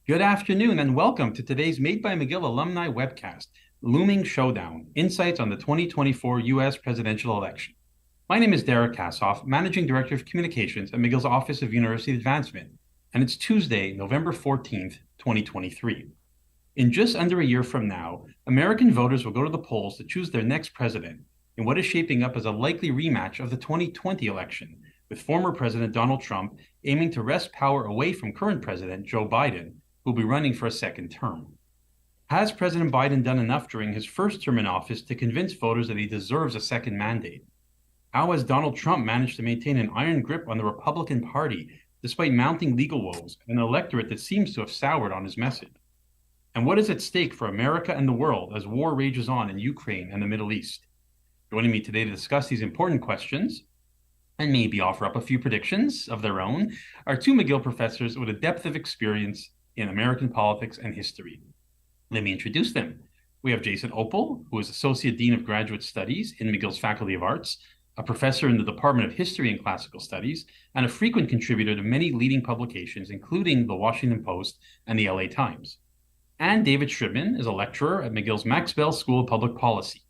Good afternoon and welcome to today's Made by McGill alumni webcast, Looming Showdown, Insights on the 2024 U.S. Presidential Election. My name is Derek Kassoff, Managing Director of Communications at McGill's Office of University Advancement, and it's Tuesday, November 14th, 2023. In just under a year from now, American voters will go to the polls to choose their next president in what is shaping up as a likely rematch of the 2020 election, with former President Donald Trump aiming to wrest power away from current President Joe Biden, who will be running for a second term. Has President Biden done enough during his first term in office to convince voters that he deserves a second mandate? How has Donald Trump managed to maintain an iron grip on the Republican Party despite mounting legal woes and an electorate that seems to have soured on his message? And what is at stake for America and the world as war rages on in Ukraine and the Middle East? Joining me today to discuss these important questions and maybe offer up a few predictions of their own are two McGill professors with a depth of experience in American politics and history. Let me introduce them. We have Jason Opal, who is Associate Dean of Graduate Studies in McGill's Faculty of Arts, a professor in the Department of History and Classical Studies, and a frequent contributor to many leading publications, including the Washington Post and the LA Times. And David Shribman is a lecturer at McGill's Max Bell School of Public Policy.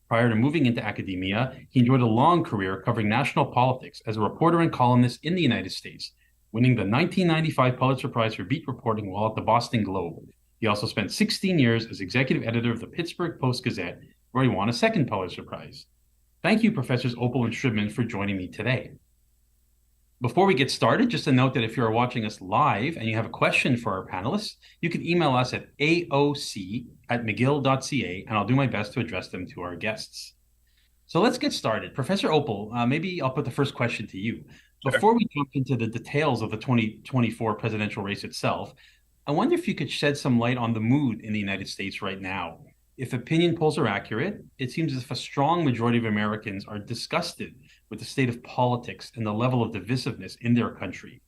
Prior to moving into academia, he enjoyed a long career covering national politics as a reporter and columnist in the United States, winning the 1995 Pulitzer Prize for beat reporting while at the Boston Globe. He also spent 16 years as executive editor of the Pittsburgh Post-Gazette, where he won a second Pulitzer Prize. Thank you, Professors Opal and Shribman, for joining me today. Before we get started, just a note that if you're watching us live and you have a question for our panelists, you can email us at aoc@mcgill.ca, and I'll do my best to address them to our guests. So let's get started. Professor Opal, maybe I'll put the first question to you. Sure. Before we jump into the details of the 2024 presidential race itself, I wonder if you could shed some light on the mood in the United States right now. If opinion polls are accurate, it seems as if a strong majority of Americans are disgusted with the state of politics and the level of divisiveness in their country.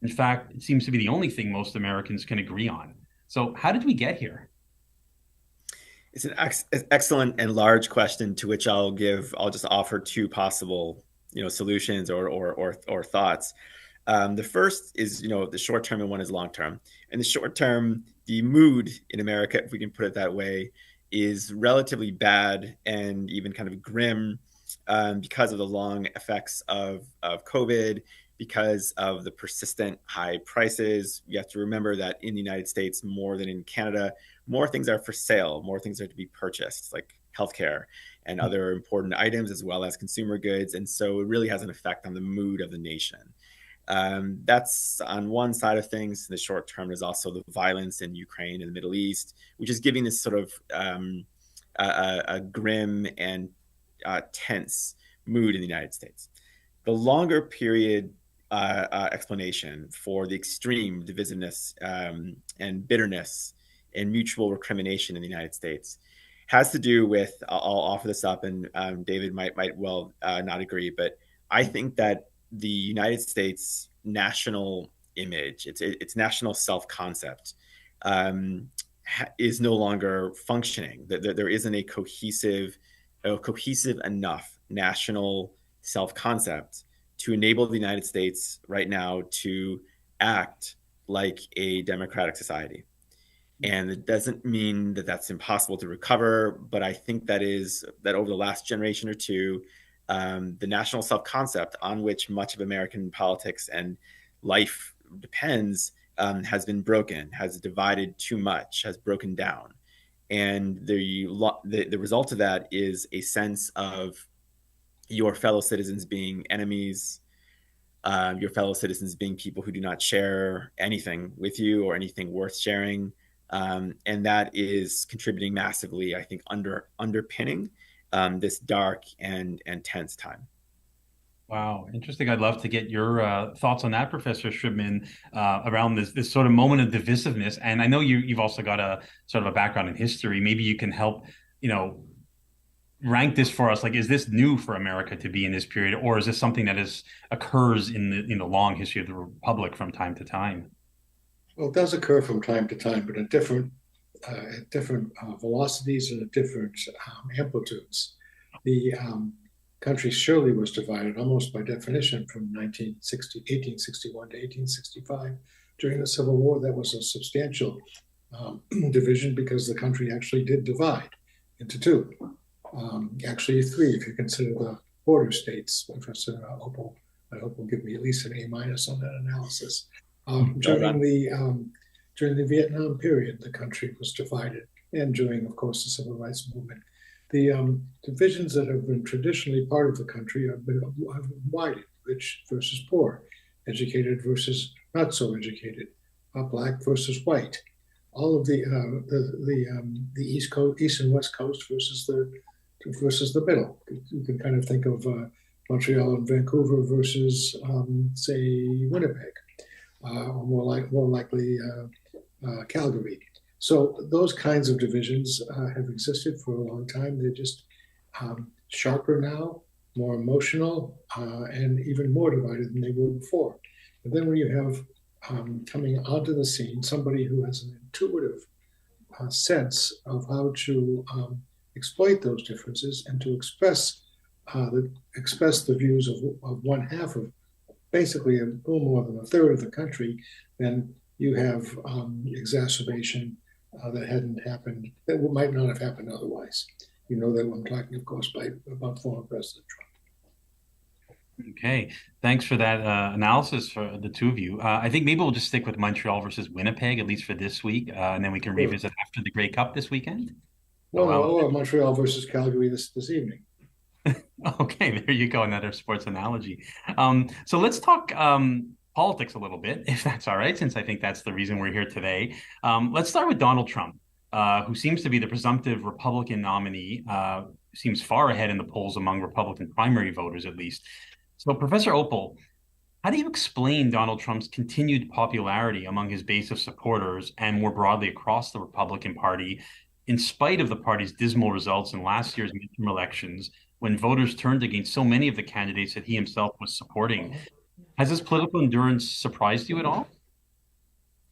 In fact, it seems to be the only thing most Americans can agree on. So, how did we get here? It's an excellent and large question to which I'll just offer two possible, solutions or thoughts. The first is, the short term and one is long term. And the short term, the mood in America, if we can put it that way, is relatively bad and even kind of grim because of the long effects of COVID, because of the persistent high prices. You have to remember that in the United States, more than in Canada, more things are for sale, more things are to be purchased, like healthcare and other important items, as well as consumer goods. And so it really has an effect on the mood of the nation. That's on one side of things. In the short term, there's also the violence in Ukraine and the Middle East, which is giving this sort of a grim and tense mood in the United States. The longer period explanation for the extreme divisiveness and bitterness and mutual recrimination in the United States has to do with, I'll offer this up, and David might well not agree, but I think that the United States national image, its national self-concept, is no longer functioning. There isn't a cohesive enough national self-concept to enable the United States right now to act like a democratic society. And it doesn't mean that that's impossible to recover, but I think that over the last generation or two, the national self-concept on which much of American politics and life depends has been broken, has divided too much, has broken down. And the result of that is a sense of your fellow citizens being enemies, your fellow citizens being people who do not share anything with you or anything worth sharing. And that is contributing massively, I think, underpinning this dark and tense time. Wow, interesting. I'd love to get your thoughts on that, Professor Shribman, around this sort of moment of divisiveness. And I know you've also got a sort of a background in history. Maybe you can help, rank this for us. Like, is this new for America to be in this period, or is this something that occurs in the long history of the Republic from time to time? Well, it does occur from time to time, but at different velocities and at different amplitudes. The country surely was divided almost by definition from 1861 to 1865 during the Civil War, that was a substantial division because the country actually did divide into two. Actually, three, if you consider the border states. Professor Opal, I hope will give me at least an A- on that analysis. During the Vietnam period, the country was divided, and during, of course, the Civil Rights Movement. The divisions that have been traditionally part of the country have widened: rich versus poor, educated versus not so educated, black versus white. All of the East Coast, East and West Coast versus the middle. You can kind of think of Montreal and Vancouver versus, say, Winnipeg, or more likely Calgary. So those kinds of divisions have existed for a long time. They're just sharper now, more emotional, and even more divided than they were before. And then when you have coming onto the scene somebody who has an intuitive sense of how to exploit those differences and to express the views of one half of basically a little more than a third of the country, then you have exacerbation that hadn't happened, that might not have happened otherwise. You know that I'm talking, of course, about former President Trump. Okay, thanks for that analysis for the two of you. I think maybe we'll just stick with Montreal versus Winnipeg, at least for this week, and then we can revisit after the Grey Cup this weekend. Or Montreal versus Calgary this evening. Okay, there you go, another sports analogy. So let's talk politics a little bit, if that's all right, since I think that's the reason we're here today. Let's start with Donald Trump, who seems to be the presumptive Republican nominee, seems far ahead in the polls among Republican primary voters, at least. So, Professor Opal, how do you explain Donald Trump's continued popularity among his base of supporters and more broadly across the Republican Party, in spite of the party's dismal results in last year's midterm elections, when voters turned against so many of the candidates that he himself was supporting? Has his political endurance surprised you at all?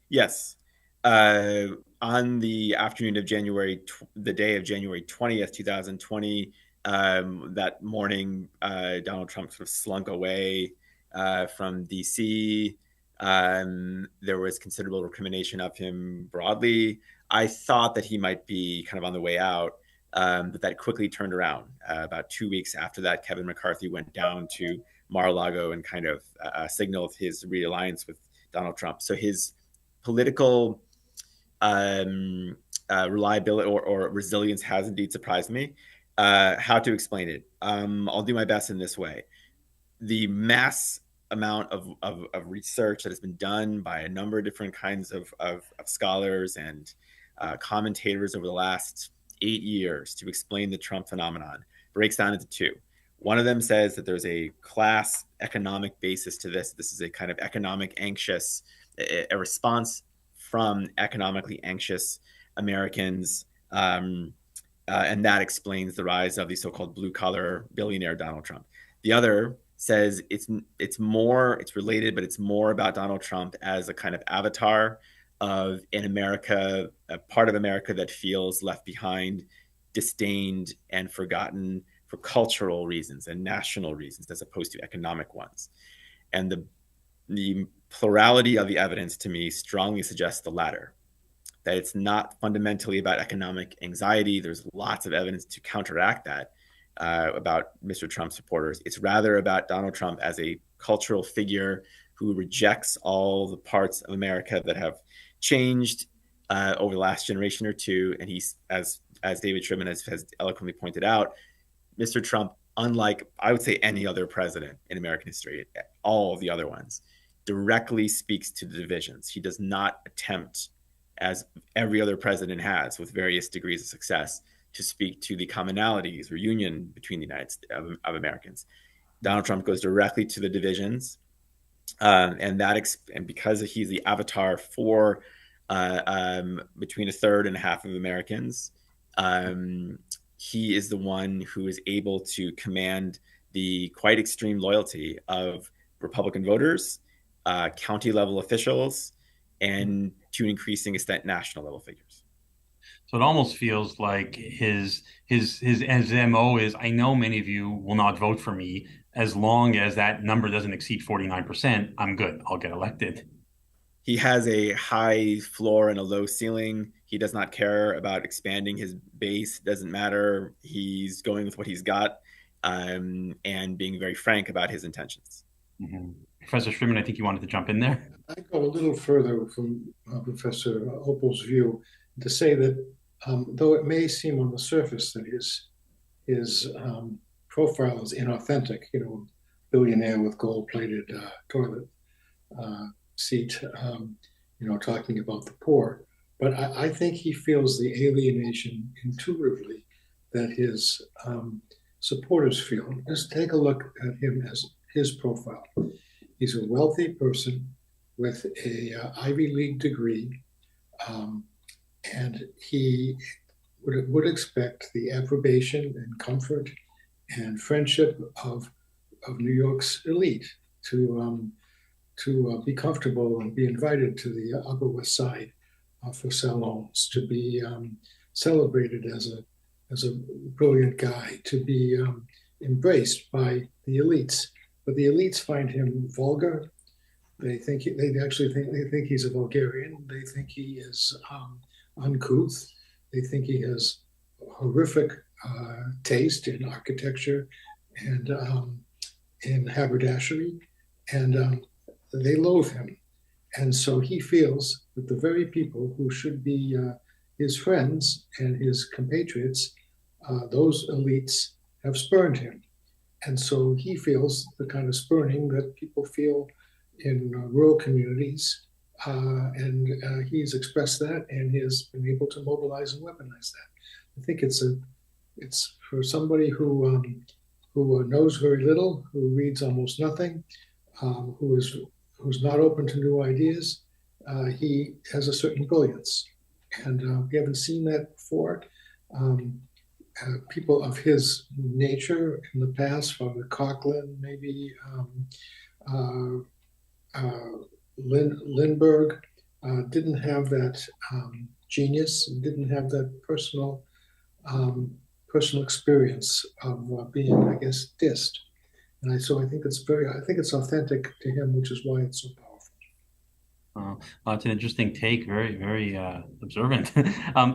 Yes. On the afternoon of the day of January 20th, 2020, that morning, Donald Trump sort of slunk away from DC. There was considerable recrimination of him broadly. I thought that he might be kind of on the way out, but that quickly turned around. About 2 weeks after that, Kevin McCarthy went down to Mar-a-Lago and kind of signaled his realliance with Donald Trump. So his political reliability or resilience has indeed surprised me. How to explain it? I'll do my best in this way. The mass amount of research that has been done by a number of different kinds of scholars and commentators over the last 8 years to explain the Trump phenomenon breaks down into two. One of them says that there's a class economic basis to this. This is a kind of economic anxious, a response from economically anxious Americans. And that explains the rise of the so-called blue-collar billionaire Donald Trump. The other says it's related, but it's more about Donald Trump as a kind of avatar of an America, a part of America that feels left behind, disdained, and forgotten for cultural reasons and national reasons as opposed to economic ones. And the plurality of the evidence to me strongly suggests the latter, that it's not fundamentally about economic anxiety. There's lots of evidence to counteract that about Mr. Trump supporters. It's rather about Donald Trump as a cultural figure who rejects all the parts of America that have changed over the last generation or two. And he's, as David Sherman has eloquently pointed out, Mr. Trump, unlike, I would say, any other president in American history, all of the other ones, directly speaks to the divisions. He does not attempt, as every other president has with various degrees of success, to speak to the commonalities or union between the United States of Americans. Donald Trump goes directly to the divisions, and because he's the avatar for between a third and a half of Americans, he is the one who is able to command the quite extreme loyalty of Republican voters, county level officials, and to an increasing extent national level figures. So it almost feels like his MO is, I know many of you will not vote for me. As long as that number doesn't exceed 49%, I'm good. I'll get elected. he has a high floor and a low ceiling. He does not care about expanding his base. Doesn't matter. He's going with what he's got, and being very frank about his intentions. Mm-hmm. Professor Shriman, I think you wanted to jump in there. I go a little further from Professor Opal's view to say that though it may seem on the surface that his profile is inauthentic, billionaire with gold-plated toilet seat, talking about the poor. But I think he feels the alienation intuitively that his supporters feel. Just take a look at him as his profile. He's a wealthy person with a Ivy League degree, and he would expect the approbation and comfort and friendship of New York's elite to be comfortable and be invited to the Upper West Side for salons, to be celebrated as a brilliant guy, to be embraced by the elites. But the elites find him vulgar. They think they think he's a vulgarian. They think he is uncouth. They think he has horrific taste in architecture and in haberdashery, and they loathe him. And so he feels that the very people who should be his friends and his compatriots, those elites, have spurned him. And so he feels the kind of spurning that people feel in rural communities, and he's expressed that, and he has been able to mobilize and weaponize that. I think it's for somebody who knows very little, who reads almost nothing, who's not open to new ideas. He has a certain brilliance, and we haven't seen that before. People of his nature in the past, Father Coughlin, maybe Lindbergh, didn't have that genius, didn't have that personal experience of being, I guess, dissed. And so I think it's authentic to him, which is why it's so powerful. It's an interesting take, very, very observant.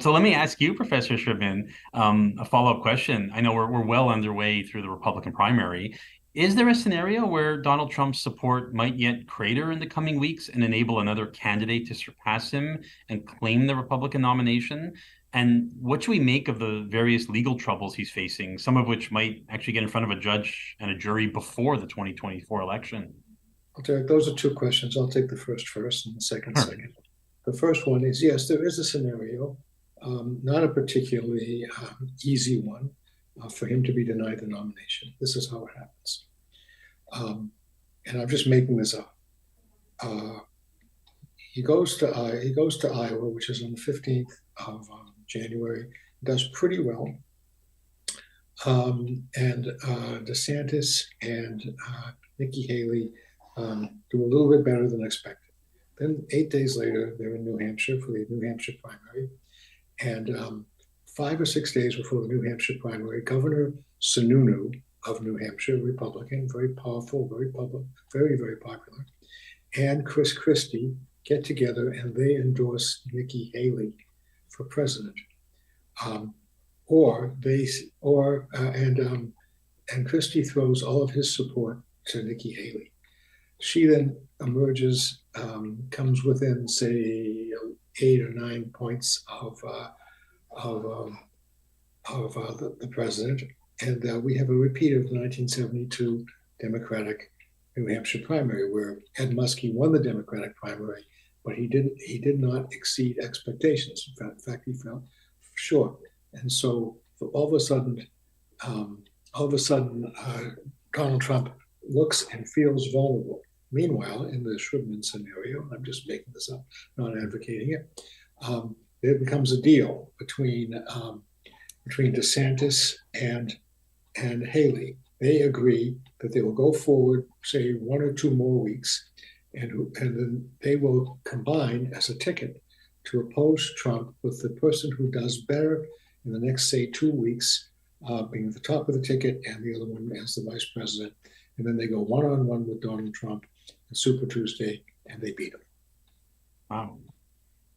So let me ask you, Professor Shribman, a follow-up question. I know we're well underway through the Republican primary. Is there a scenario where Donald Trump's support might yet crater in the coming weeks and enable another candidate to surpass him and claim the Republican nomination? And what should we make of the various legal troubles he's facing, some of which might actually get in front of a judge and a jury before the 2024 election? Derek, those are two questions. I'll take the first and the second. The first one is, yes, there is a scenario, not a particularly easy one, for him to be denied the nomination. This is how it happens. And I'm just making this up. He goes to Iowa, which is on the 15th of January, does pretty well. And DeSantis and Nikki Haley do a little bit better than expected. Then 8 days later, they're in New Hampshire for the New Hampshire primary. And 5 or 6 days before the New Hampshire primary, Governor Sununu of New Hampshire, Republican, very powerful, very public, very, very popular, and Chris Christie get together and they endorse Nikki Haley for president. And Christie throws all of his support to Nikki Haley. She then emerges, comes within, say, 8 or 9 points of the president, and we have a repeat of the 1972 Democratic New Hampshire primary, where Ed Muskie won the Democratic primary, but he did not exceed expectations. In fact, he fell short, and so all of a sudden, Donald Trump looks and feels vulnerable. Meanwhile, in the Shribman scenario, I'm just making this up, not advocating it, there becomes a deal between DeSantis and Haley. They agree that they will go forward, say 1 or 2 more weeks, and then they will combine as a ticket to oppose Trump with the person who does better in the next, say, 2 weeks, being at the top of the ticket, and the other one as the vice president. And then they go one-on-one with Donald Trump on Super Tuesday, and they beat him. Wow.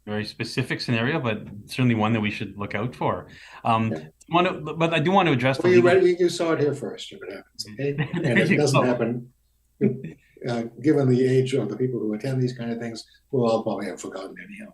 Very specific scenario, but certainly one that we should look out for. Yeah. But I do want to address the Well, you legal. read, you saw it here first if it happens, okay? And There if it you doesn't go. happen, given the age of the people who attend these kind of things, we'll all probably have forgotten anyhow.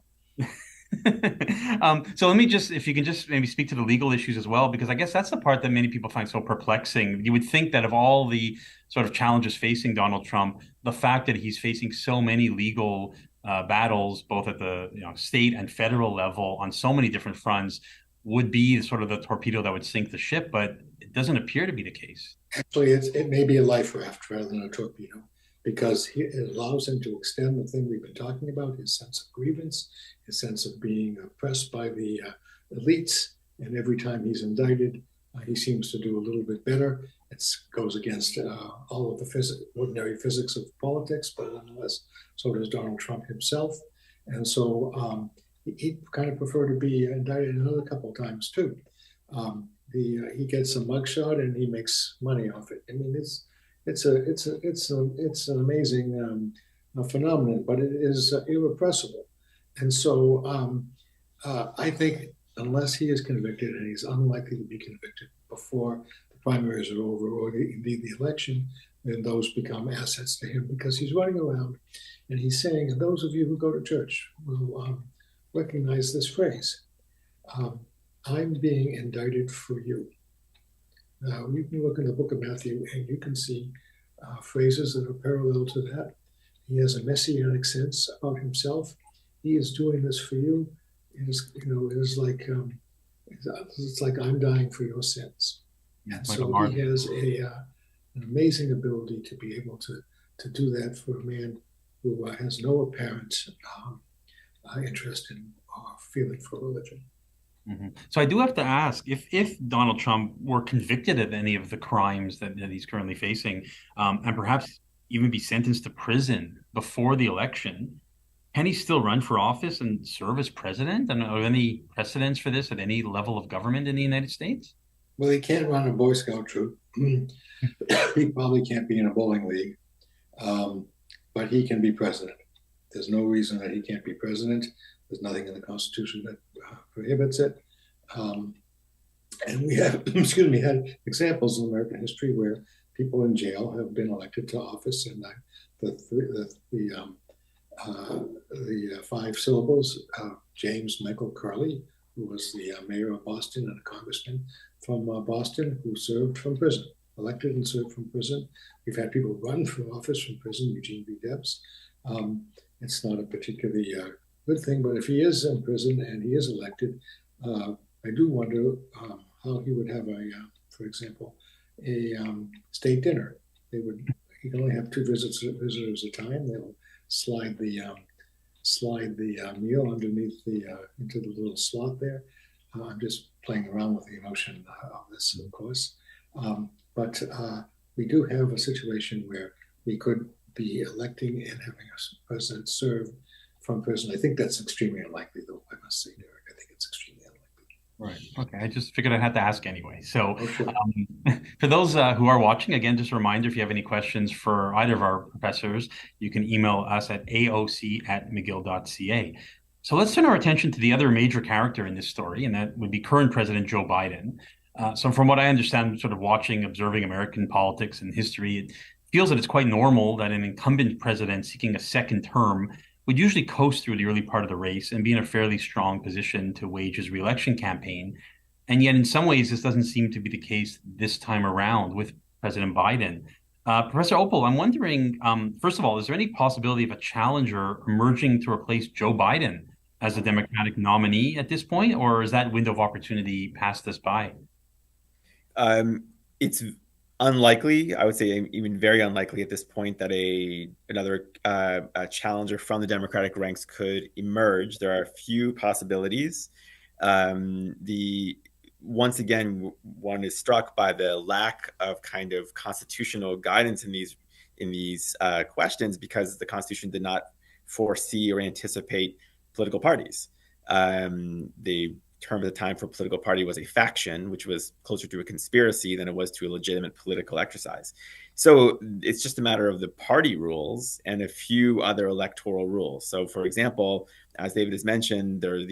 So let me just, if you can just maybe speak to the legal issues as well, because I guess that's the part that many people find so perplexing. You would think that of all the sort of challenges facing Donald Trump, the fact that he's facing so many legal battles, both at the state and federal level on so many different fronts, would be sort of the torpedo that would sink the ship, but it doesn't appear to be the case. Actually, it may be a life raft rather than a torpedo because it allows him to extend the thing we've been talking about, his sense of grievance, his sense of being oppressed by the elites. And every time he's indicted, he seems to do a little bit better. It goes against all of the ordinary physics of politics, but nonetheless, so does Donald Trump himself. And so he'd kind of prefer to be indicted another couple of times too. He gets a mugshot and he makes money off it. I mean, it's an amazing phenomenon, but it is irrepressible. And so I think unless he is convicted, and he's unlikely to be convicted before the primaries are over or indeed the election, then those become assets to him because he's running around and he's saying, and those of you who go to church will recognize this phrase. I'm being indicted for you. Now, you can look in the book of Matthew and you can see phrases that are parallel to that. He has a messianic sense about himself. He is doing this for you. It is, it is like it's like I'm dying for your sins. Yeah, And like a so he martyr. has an amazing ability to be able to do that for a man who has no apparent interest in feeling for religion. So I do have to ask if Donald Trump were convicted of any of the crimes that he's currently facing, and perhaps even be sentenced to prison before the election, can he still run for office and serve as president? And are there any precedents for this at any level of government in the United States? Well, he can't run a Boy Scout troop. He probably can't be in a bowling league, but he can be president. There's no reason that he can't be president. There's nothing in the Constitution that prohibits it. And we have, excuse me, had examples in American history where people in jail have been elected to office, and the five syllables. James Michael Carley, who was the mayor of Boston and a congressman from Boston, who served from prison, elected and served from prison. We've had people run for office from prison, Eugene V. Debs. It's not a particularly good thing, but if he is in prison and he is elected, I do wonder how he would have for example, a state dinner. He can only have two visitors at a time. They'll slide the meal underneath into the little slot there. I'm just playing around with the emotion of this, of course, but we do have a situation where we could be electing and having a president serve from prison. I think that's extremely unlikely, though. I must say, Derek, I think it's extremely unlikely. Right. Okay. I just figured I had to ask anyway. So, Oh, sure. for those who are watching, again, just a reminder, if you have any questions for either of our professors, you can email us at aoc@mcgill.ca. So let's turn our attention to the other major character in this story, and that would be current President Joe Biden. So from what I understand, sort of watching, observing American politics and history, it feels that it's quite normal that an incumbent president seeking a second term would usually coast through the early part of the race and be in a fairly strong position to wage his reelection campaign. And yet, in some ways, this doesn't seem to be the case this time around with President Biden. Professor Opal, I'm wondering, first of all, is there any possibility of a challenger emerging to replace Joe Biden as the Democratic nominee at this point, or is that window of opportunity passed us by? It's unlikely, I would say even very unlikely at this point, that another challenger from the Democratic ranks could emerge. There are a few possibilities. Once again, one is struck by the lack of kind of constitutional guidance in these questions, because the Constitution did not foresee or anticipate political parties. The term at the time for a political party was a faction, which was closer to a conspiracy than it was to a legitimate political exercise. So it's just a matter of the party rules and a few other electoral rules. So, for example, as David has mentioned, there's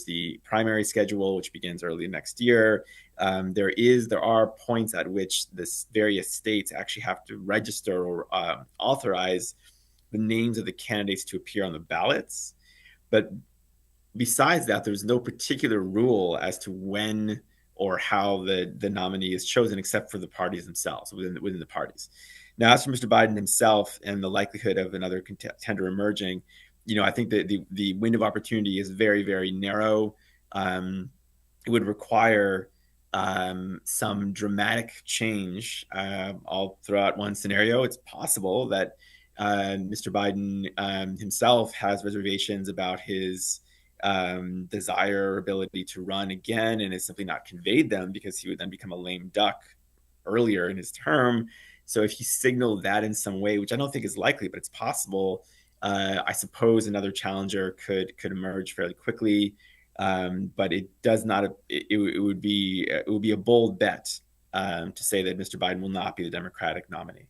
the primary schedule, which begins early next year. There are points at which the various states actually have to register or authorize the names of the candidates to appear on the ballots. But besides that, there's no particular rule as to when or how the nominee is chosen, except for the parties themselves, within the parties. Now, as for Mr. Biden himself and the likelihood of another contender emerging, I think that the window of opportunity is very, very narrow. It would require some dramatic change. I'll throw out one scenario. It's possible that Mr. Biden himself has reservations about his desire or ability to run again, and has simply not conveyed them because he would then become a lame duck earlier in his term. So if he signaled that in some way, which I don't think is likely, but it's possible, I suppose another challenger could emerge fairly quickly. But it does not. It would be a bold bet to say that Mr. Biden will not be the Democratic nominee.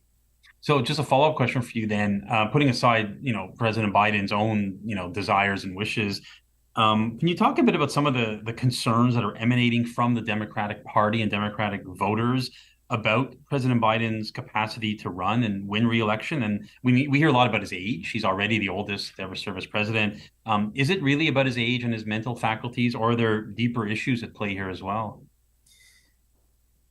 So just a follow-up question for you then, putting aside, President Biden's own, desires and wishes, can you talk a bit about some of the concerns that are emanating from the Democratic Party and Democratic voters about President Biden's capacity to run and win re-election? And we hear a lot about his age. He's already the oldest to ever serve as president. Is it really about his age and his mental faculties, or are there deeper issues at play here as well?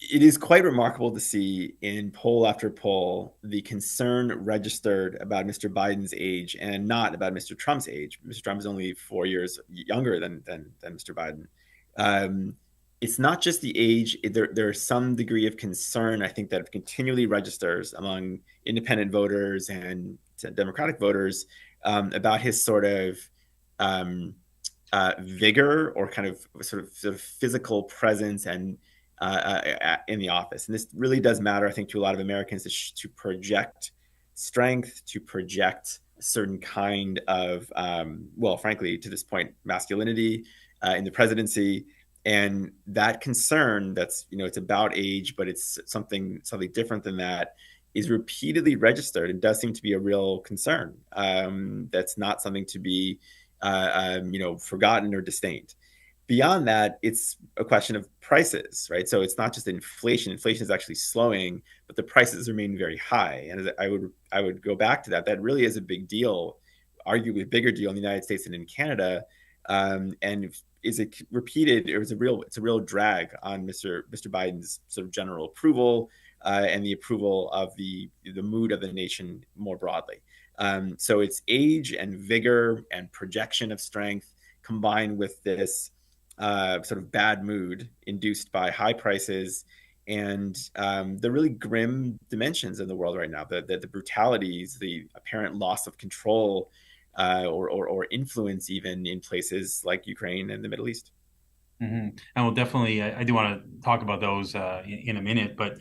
It is quite remarkable to see in poll after poll the concern registered about Mr. Biden's age and not about Mr. Trump's age. Mr. Trump is only 4 years younger than Mr. Biden. It's not just the age. There is some degree of concern, I think, that continually registers among independent voters and Democratic voters about his sort of vigor or kind of sort of physical presence and in the office. And this really does matter, I think, to a lot of Americans to project strength, to project a certain kind of, frankly, to this point, masculinity in the presidency. And that concern that's, it's about age, but it's something different than that, is repeatedly registered and does seem to be a real concern. That's not something to be, forgotten or disdained. Beyond that, it's a question of prices, right? So it's not just inflation. Inflation is actually slowing, but the prices remain very high. And I would go back to that. That really is a big deal, arguably a bigger deal in the United States than in Canada. And is it repeated? It's a real drag on Mr. Biden's sort of general approval and the approval of the mood of the nation more broadly. So it's age and vigor and projection of strength combined with this sort of bad mood induced by high prices and the really grim dimensions in the world right now, the brutalities, the apparent loss of control or influence even in places like Ukraine and the Middle East. Mm-hmm. And we'll definitely, I do want to talk about those in a minute, but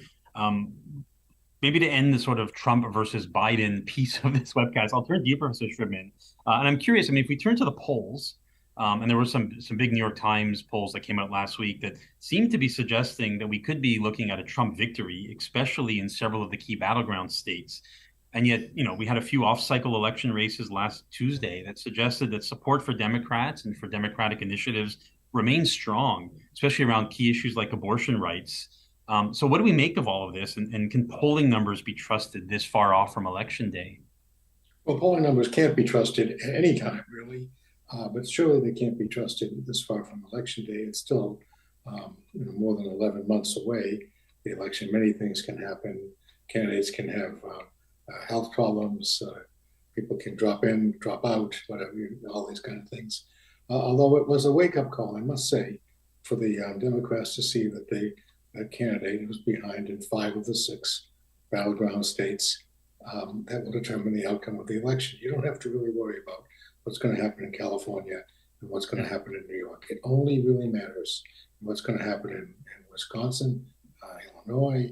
maybe to end the sort of Trump versus Biden piece of this webcast, I'll turn deeper, Mr. Shribman. And I'm curious, if we turn to the polls, and there were some big New York Times polls that came out last week that seemed to be suggesting that we could be looking at a Trump victory, especially in several of the key battleground states. And yet, we had a few off-cycle election races last Tuesday that suggested that support for Democrats and for Democratic initiatives remains strong, especially around key issues like abortion rights. So what do we make of all of this? And can polling numbers be trusted this far off from Election Day? Well, polling numbers can't be trusted at any time, really. But surely they can't be trusted this far from Election Day. It's still more than 11 months away. The election, many things can happen. Candidates can have health problems. People can drop in, drop out, whatever, all these kind of things. Although it was a wake-up call, I must say, for the Democrats to see that that candidate was behind in 5 of the 6 battleground states that will determine the outcome of the election. You don't have to really worry about what's going to happen in California and what's going to happen in New York. It only really matters what's going to happen in Wisconsin, Illinois,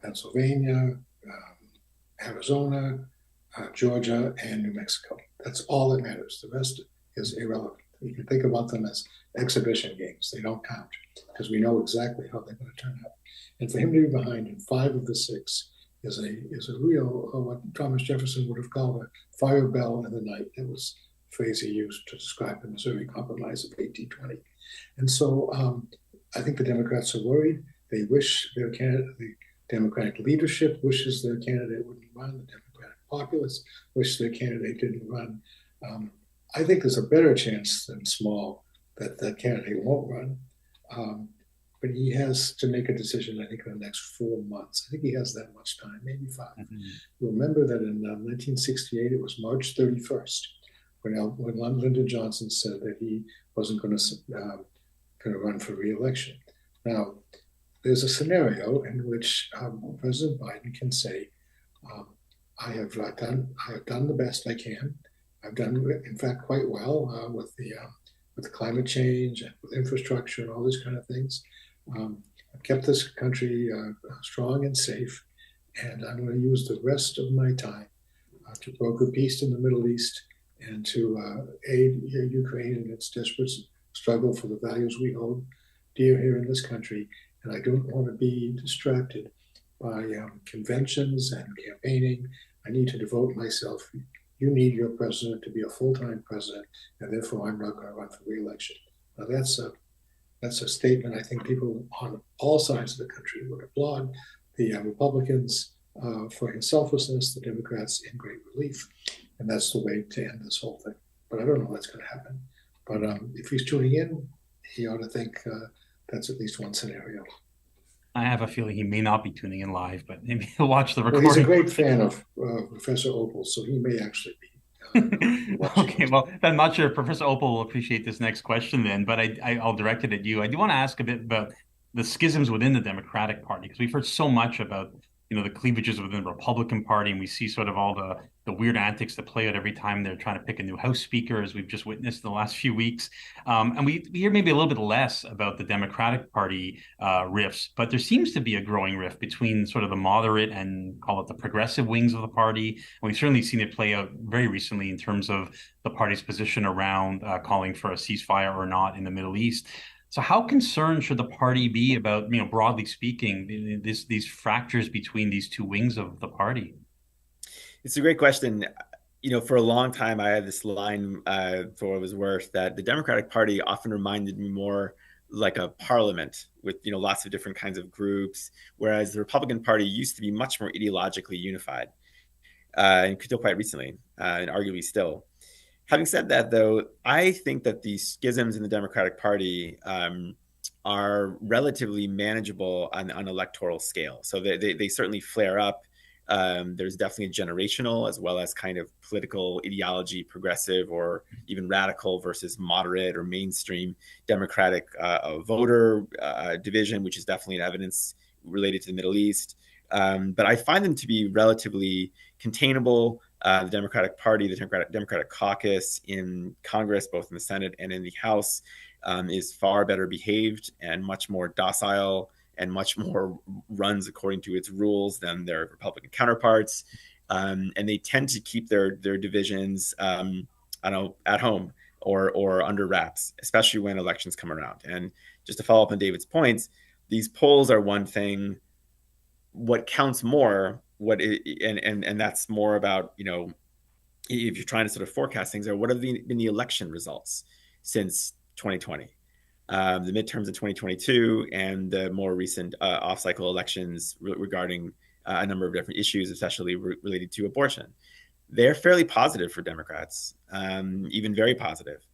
Pennsylvania, Arizona, Georgia, and New Mexico. That's all that matters. The rest is irrelevant. you can think about them as exhibition games. They don't count because we know exactly how they're going to turn out. And for him to be behind in 5 of the 6 is a real, what Thomas Jefferson would have called a fire bell in the night. That was the phrase he used to describe the Missouri Compromise of 1820. And so I think the Democrats are worried. They wish their candidate, the Democratic leadership wishes their candidate wouldn't run. The Democratic populace wish their candidate didn't run. I think there's a better chance than small that the candidate won't run. But he has to make a decision, I think, in the next 4 months. I think he has that much time, maybe 5. Remember that in 1968, it was March 31st, when Lyndon Johnson said that he wasn't going to run for re-election. Now, there's a scenario in which President Biden can say, I have done the best I can. I've done, in fact, quite well with the climate change and with infrastructure and all these kind of things. I've kept this country strong and safe, and I'm going to use the rest of my time to broker peace in the Middle East and to aid Ukraine in its desperate struggle for the values we hold dear here in this country. And I don't want to be distracted by conventions and campaigning. I need to devote myself. You need your president to be a full-time president, and therefore I'm not going to run for re-election. Now that's a statement I think people on all sides of the country would applaud. The Republicans for his selflessness, the Democrats in great relief, and that's the way to end this whole thing. But I don't know what's going to happen. But if he's tuning in, he ought to think that's at least one scenario. I have a feeling he may not be tuning in live, but maybe he'll watch the recording. Well, he's a great fan of Professor Opal, so he may actually be. Okay, well, I'm not sure if Professor Opal will appreciate this next question then, but I'll direct it at you. I do want to ask a bit about the schisms within the Democratic Party, because we've heard so much about the cleavages within the Republican Party, and we see sort of all the weird antics that play out every time they're trying to pick a new House Speaker, as we've just witnessed in the last few weeks. And we hear maybe a little bit less about the Democratic Party rifts, but there seems to be a growing rift between sort of the moderate and call it the progressive wings of the party. And we've certainly seen it play out very recently in terms of the party's position around calling for a ceasefire or not in the Middle East. So how concerned should the party be about, broadly speaking, these fractures between these two wings of the party? It's a great question. For a long time, I had this line, for what it was worth, that the Democratic Party often reminded me more like a parliament with, lots of different kinds of groups, whereas the Republican Party used to be much more ideologically unified, and until quite recently, and arguably still. Having said that, though, I think that these schisms in the Democratic Party are relatively manageable on an electoral scale. So they certainly flare up. There's definitely a generational as well as kind of political ideology, progressive or even radical versus moderate or mainstream Democratic voter division, which is definitely an evidence related to the Middle East. But I find them to be relatively containable. The Democratic Party, the Democratic caucus in Congress, both in the Senate and in the House, is far better behaved and much more docile and much more runs according to its rules than their Republican counterparts. And they tend to keep their divisions at home or under wraps, especially when elections come around. And just to follow up on David's points, these polls are one thing. What counts more, and that's more about, if you're trying to sort of forecast things, are what have been the election results since 2020, the midterms in 2022, and the more recent off-cycle elections regarding a number of different issues, especially related to abortion. They're fairly positive for Democrats, even very positive.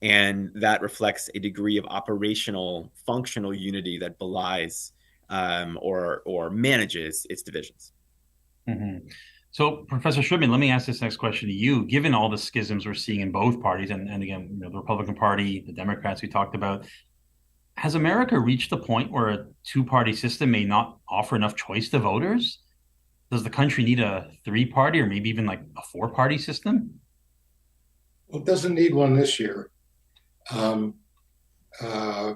And that reflects a degree of operational, functional unity that belies or manages its divisions. Mm-hmm. So, Professor Sherman, let me ask this next question to you. Given all the schisms we're seeing in both parties, and again, the Republican Party, the Democrats we talked about, has America reached the point where a two-party system may not offer enough choice to voters? Does the country need a three-party or maybe even like a four-party system? Well, it doesn't need one this year,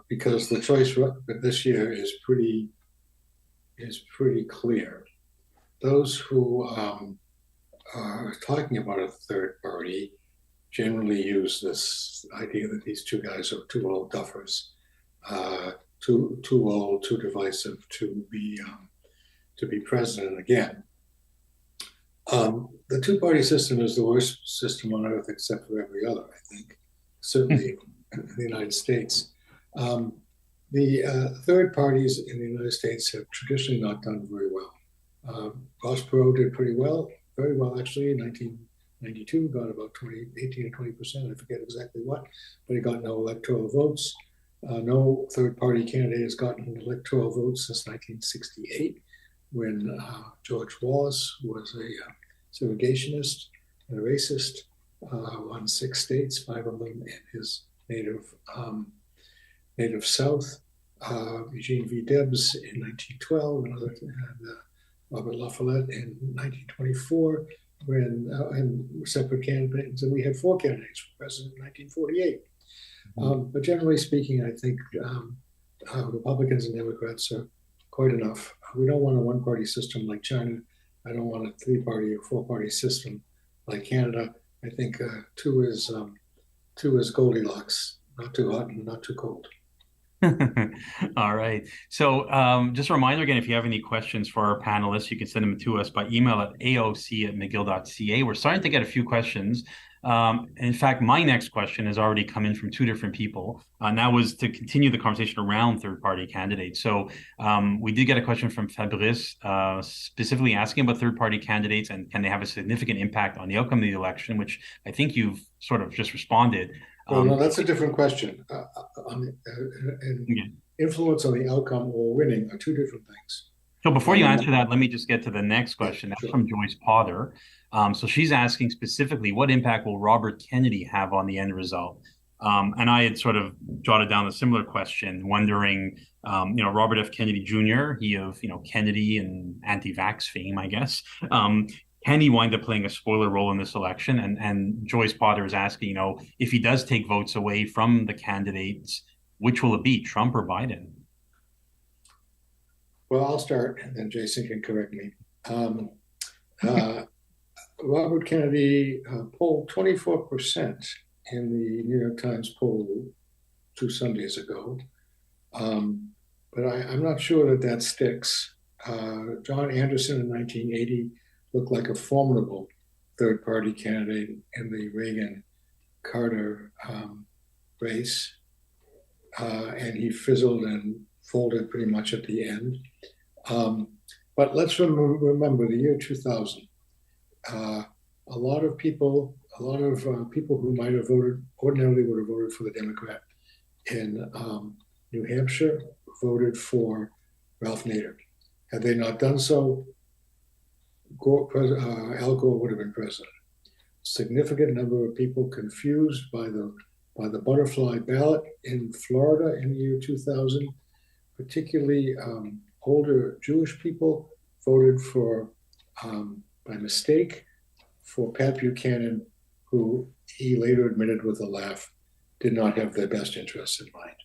because the choice this year is pretty clear. Those who are talking about a third party generally use this idea that these two guys are two old duffers, too old, too divisive to be president again. The two-party system is the worst system on earth, except for every other, I think, certainly in the United States. The third parties in the United States have traditionally not done very well. Ross Perot did pretty well, very well actually, in 1992, got about 18 or 20%, I forget exactly what, but he got no electoral votes. No third-party candidate has gotten electoral votes since 1968, when George Wallace was a segregationist and a racist, won 6 states, 5 of them in his native South. Eugene V. Debs in 1912, and Robert La Follette in 1924, and separate candidates, and we had 4 candidates for president in 1948. But generally speaking, I think Republicans and Democrats are quite enough. We don't want a one-party system like China. I don't want a 3-party or 4-party system like Canada. I think 2 is Goldilocks, not too hot and not too cold. All right. So just a reminder again, if you have any questions for our panelists, you can send them to us by email at aoc@mcgill.ca. We're starting to get a few questions. In fact, my next question has already come in from 2 different people, and that was to continue the conversation around third-party candidates. So we did get a question from Fabrice, specifically asking about third-party candidates and can they have a significant impact on the outcome of the election, which I think you've sort of just responded. Well, no, that's a different question. Yeah. Influence on the outcome or winning are 2 different things. So before you answer that, let me just get to the next question. That's from Joyce Potter. So she's asking specifically, what impact will Robert Kennedy have on the end result? And I had sort of jotted down a similar question, wondering, Robert F. Kennedy Jr., he of, Kennedy and anti-vax fame, I guess. Can he wind up playing a spoiler role in this election? And Joyce Potter is asking, if he does take votes away from the candidates, which will it be, Trump or Biden? Well, I'll start, and then Jason can correct me. Robert Kennedy polled 24% in the New York Times poll 2 Sundays ago. But I'm not sure that sticks. John Anderson in 1980 looked like a formidable third-party candidate in the Reagan-Carter race, and he fizzled and folded pretty much at the end. But let's remember the year 2000. A lot of people who might have ordinarily would have voted for the Democrat in New Hampshire voted for Ralph Nader. Had they not done so, Al Gore would have been president. Significant number of people confused by the butterfly ballot in Florida in the year 2000, particularly older Jewish people voted for, by mistake, for Pat Buchanan, who he later admitted with a laugh did not have their best interests in mind.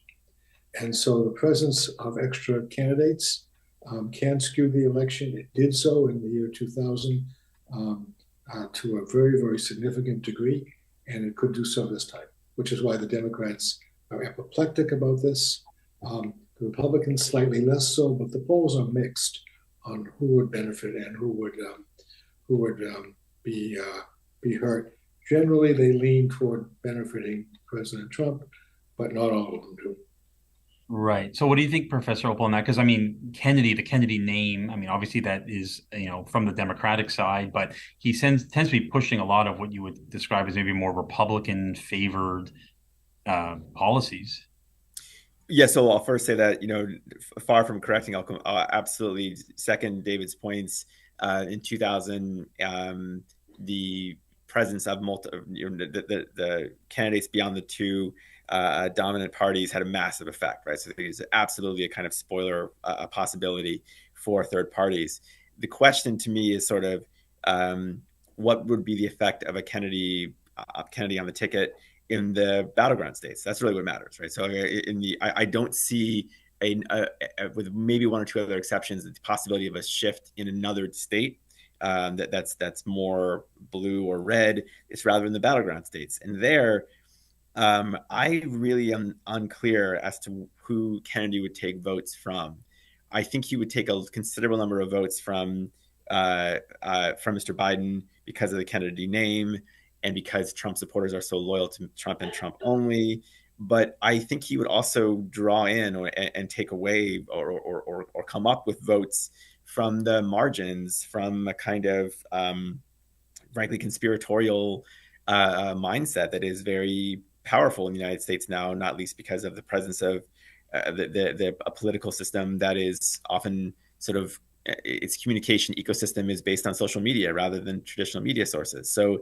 And so the presence of extra candidates can skew the election. It did so in the year 2000 to a very, very significant degree, and it could do so this time, which is why the Democrats are apoplectic about this. The Republicans slightly less so, but the polls are mixed on who would benefit and who would be hurt. Generally, they lean toward benefiting President Trump, but not all of them do. Right. So what do you think, Professor Opal, on that? Because, Kennedy, the Kennedy name, obviously that is, from the Democratic side, but he tends to be pushing a lot of what you would describe as maybe more Republican-favored policies. Yeah, so I'll first say that, far from correcting, I'll absolutely second David's points. In 2000, the presence of the candidates beyond the 2 dominant parties had a massive effect, right? So there's absolutely a kind of spoiler possibility for third parties. The question to me is sort of what would be the effect of a Kennedy on the ticket in the battleground states? That's really what matters, right? So I don't see with maybe 1 or 2 other exceptions, the possibility of a shift in another state that's more blue or red. It's rather in the battleground states. And there, I really am unclear as to who Kennedy would take votes from. I think he would take a considerable number of votes from Mr. Biden because of the Kennedy name and because Trump supporters are so loyal to Trump and Trump only. But I think he would also draw in and take away or come up with votes from the margins, from a kind of frankly conspiratorial mindset that is very powerful in the United States now, not least because of the presence of a political system that is often sort of its communication ecosystem is based on social media rather than traditional media sources. So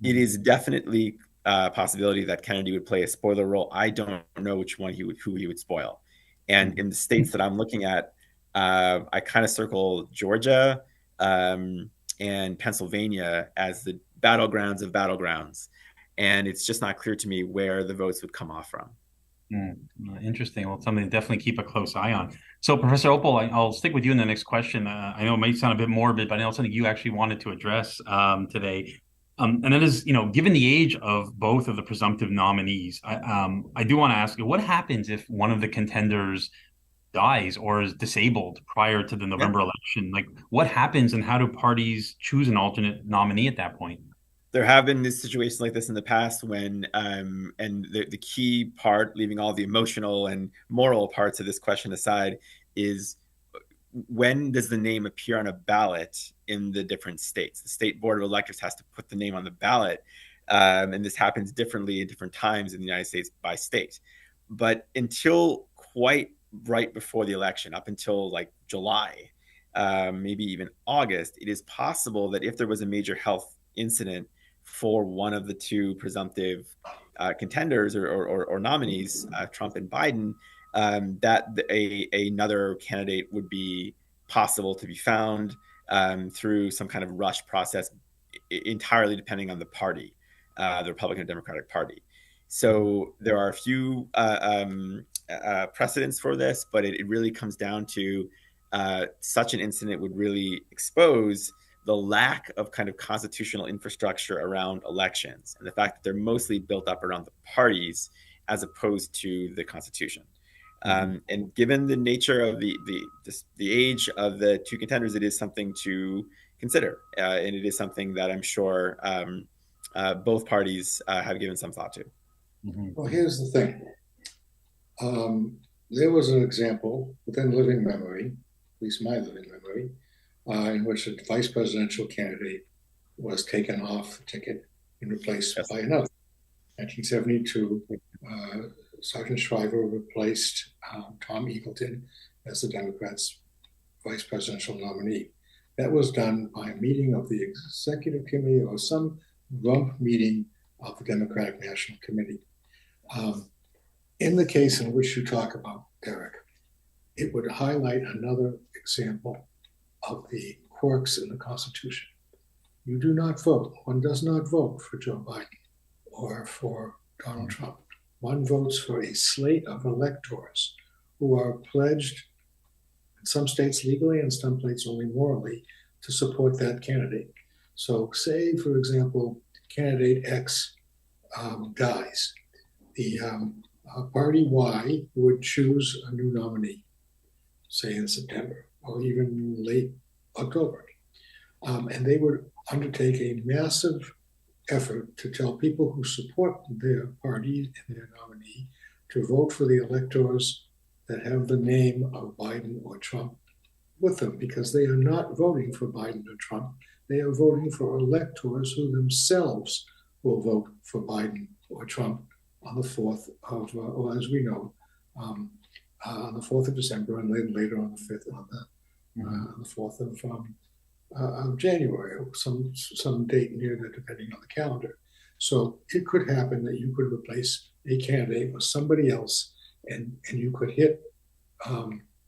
it is definitely a possibility that Kennedy would play a spoiler role. I don't know who he would spoil. And in the states that I'm looking at, I kind of circle Georgia and Pennsylvania as the battlegrounds of battlegrounds. And it's just not clear to me where the votes would come off from. Interesting. Well, something to definitely keep a close eye on. So, Professor Opal, I'll stick with you in the next question. I know it might sound a bit morbid, but I know something you actually wanted to address today. And that is, given the age of both of the presumptive nominees, I do want to ask you, what happens if one of the contenders dies or is disabled prior to the November election? Like, what happens and how do parties choose an alternate nominee at that point? There have been situations like this in the past when, and the key part, leaving all the emotional and moral parts of this question aside, is when does the name appear on a ballot in the different states? The state board of electors has to put the name on the ballot, and this happens differently at different times in the United States by state. But until quite right before the election, up until like July, maybe even August, it is possible that if there was a major health incident for one of the two presumptive contenders or nominees, Trump and Biden, that another candidate would be possible to be found through some kind of rush process, entirely depending on the party, the Republican or Democratic Party. So there are a few precedents for this, but it really comes down to such an incident would really expose the lack of kind of constitutional infrastructure around elections and the fact that they're mostly built up around the parties as opposed to the Constitution. And given the nature of the age of the two contenders, it is something to consider, and it is something that I'm sure both parties have given some thought to. Well, here's the thing. There was an example within living memory, at least my living memory, in which a vice presidential candidate was taken off the ticket and replaced by another. 1972, Sergeant Shriver replaced Tom Eagleton as the Democrats' vice presidential nominee. That was done by a meeting of the executive committee or some rump meeting of the Democratic National Committee. In the case in which you talk about, Derek, it would highlight another example of the quirks in the Constitution. You do not vote. One does not vote for Joe Biden or for Donald Trump. One votes for a slate of electors who are pledged, in some states legally and some states only morally, to support that candidate. So say, for example, candidate X dies. The party Y would choose a new nominee, say in September or even late October. And they would undertake a massive effort to tell people who support their party and their nominee to vote for the electors that have the name of Biden or Trump with them, because they are not voting for Biden or Trump. They are voting for electors who themselves will vote for Biden or Trump on the 4th of, or as we know, on the 4th of December and then later on the 5th, on the 4th of January, or some date near that, depending on the calendar. So it could happen that you could replace a candidate with somebody else, and you could hit